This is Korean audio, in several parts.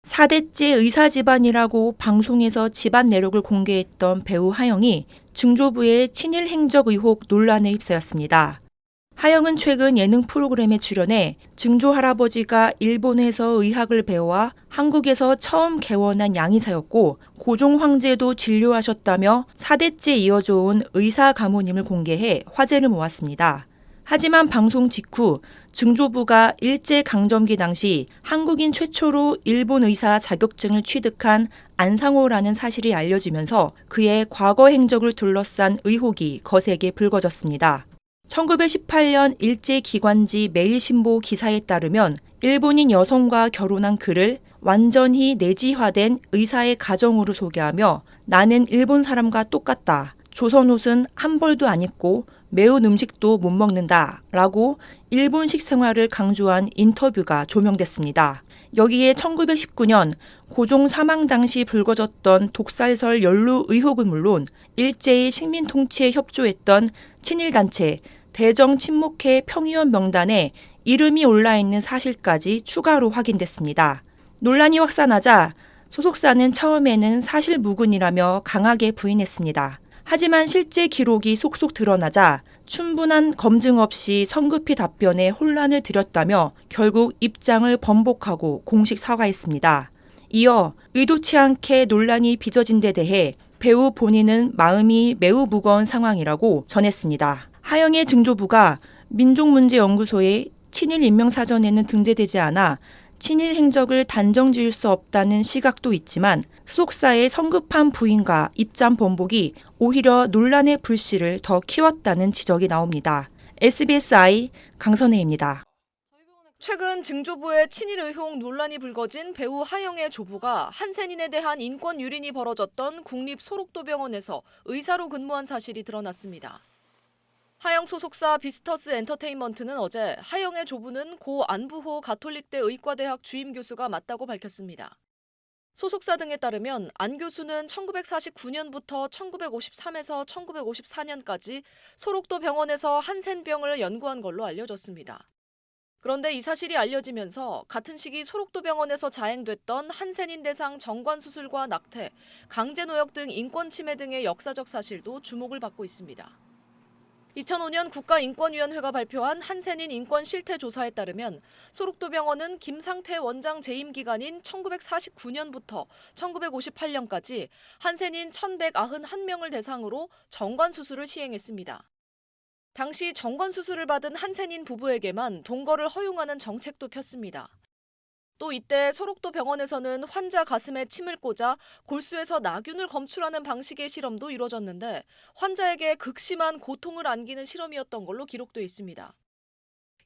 4대째 의사 집안이라고 방송에서 집안 내력을 공개했던 배우 하영이 증조부의 친일 행적 의혹 논란에 휩싸였습니다. 하영은 최근 예능 프로그램에 출연해 증조 할아버지가 일본에서 의학을 배워와 한국에서 처음 개원한 양의사였고 고종 황제도 진료하셨다며 4대째 이어져 온 의사 가모님을 공개해 화제를 모았습니다. 하지만 방송 직후 증조부가 일제강점기 당시 한국인 최초로 일본 의사 자격증을 취득한 안상호라는 사실이 알려지면서 그의 과거 행적을 둘러싼 의혹이 거세게 불거졌습니다. 1918년 일제기관지 매일신보 기사에 따르면 일본인 여성과 결혼한 그를 완전히 내지화된 의사의 가정으로 소개하며 나는 일본 사람과 똑같다. 조선 옷은 한 벌도 안 입고 매운 음식도 못 먹는다 라고 일본식 생활을 강조한 인터뷰가 조명됐습니다. 여기에 1919년 고종 사망 당시 불거졌던 독살설 연루 의혹은 물론 일제의 식민 통치에 협조했던 친일단체 대정 친목회 평의원 명단에 이름이 올라있는 사실까지 추가로 확인됐습니다. 논란이 확산하자 소속사는 처음에는 사실무근이라며 강하게 부인했습니다. 하지만 실제 기록이 속속 드러나자 충분한 검증 없이 성급히 답변에 혼란을 들였다며 결국 입장을 번복하고 공식 사과했습니다. 이어 의도치 않게 논란이 빚어진 데 대해 배우 본인은 마음이 매우 무거운 상황이라고 전했습니다. 하영의 증조부가 민족문제연구소의 친일 인명사전에는 등재되지 않아 친일 행적을 단정 지을 수 없다는 시각도 있지만 소속사의 성급한 부인과 입장 번복이 오히려 논란의 불씨를 더 키웠다는 지적이 나옵니다. SBSI 강선혜입니다. 최근 증조부의 친일 의혹 논란이 불거진 배우 하영의 조부가 한센인에 대한 인권 유린이 벌어졌던 국립소록도병원에서 의사로 근무한 사실이 드러났습니다. 하영 소속사 비스터스 엔터테인먼트는 어제 하영의 조부는 고 안부호 가톨릭대 의과대학 주임 교수가 맞다고 밝혔습니다. 소속사 등에 따르면 안 교수는 1949년부터 1953에서 1954년까지 소록도 병원에서 한센병을 연구한 걸로 알려졌습니다. 그런데 이 사실이 알려지면서 같은 시기 소록도 병원에서 자행됐던 한센인 대상 정관 수술과 낙태, 강제노역 등 인권 침해 등의 역사적 사실도 주목을 받고 있습니다. 2005년 국가인권위원회가 발표한 한센인 인권 실태 조사에 따르면 소록도 병원은 김상태 원장 재임 기간인 1949년부터 1958년까지 한센인 1,191명을 대상으로 정관 수술을 시행했습니다. 당시 정관 수술을 받은 한센인 부부에게만 동거를 허용하는 정책도 폈습니다. 또 이때 소록도 병원에서는 환자 가슴에 침을 꽂아 골수에서 나균을 검출하는 방식의 실험도 이뤄졌는데 환자에게 극심한 고통을 안기는 실험이었던 걸로 기록돼 있습니다.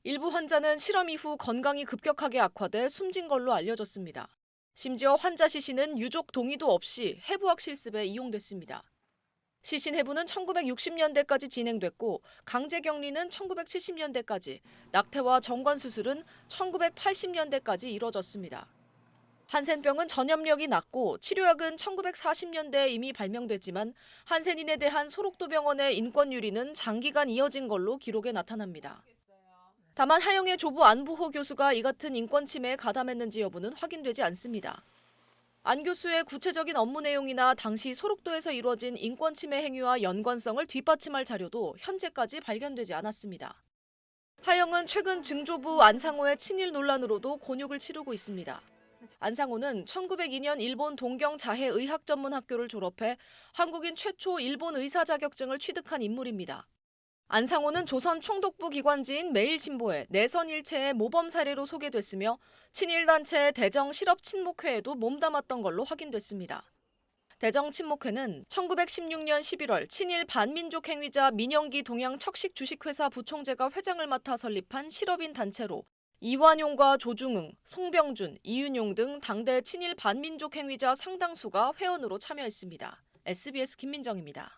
일부 환자는 실험 이후 건강이 급격하게 악화돼 숨진 걸로 알려졌습니다. 심지어 환자 시신은 유족 동의도 없이 해부학 실습에 이용됐습니다. 시신 해부는 1960년대까지 진행됐고 강제격리는 1970년대까지, 낙태와 정관 수술은 1980년대까지 이뤄졌습니다. 한센병은 전염력이 낮고 치료약은 1940년대에 이미 발명됐지만 한센인에 대한 소록도 병원의 인권 유린은 장기간 이어진 걸로 기록에 나타납니다. 다만 하영의 조부 안부호 교수가 이 같은 인권 침해에 가담했는지 여부는 확인되지 않습니다. 안 교수의 구체적인 업무 내용이나 당시 소록도에서 이루어진 인권 침해 행위와 연관성을 뒷받침할 자료도 현재까지 발견되지 않았습니다. 하영은 최근 증조부 안상호의 친일 논란으로도 곤욕을 치르고 있습니다. 안상호는 1902년 일본 동경 자해의학전문학교를 졸업해 한국인 최초 일본 의사 자격증을 취득한 인물입니다. 안상호는 조선 총독부 기관지인 매일신보에 내선일체의 모범 사례로 소개됐으며 친일단체 대정 실업친목회에도 몸담았던 걸로 확인됐습니다. 대정 친목회는 1916년 11월 친일 반민족 행위자 민영기 동양 척식 주식회사 부총재가 회장을 맡아 설립한 실업인 단체로 이완용과 조중응, 송병준, 이윤용 등 당대 친일 반민족 행위자 상당수가 회원으로 참여했습니다. SBS 김민정입니다.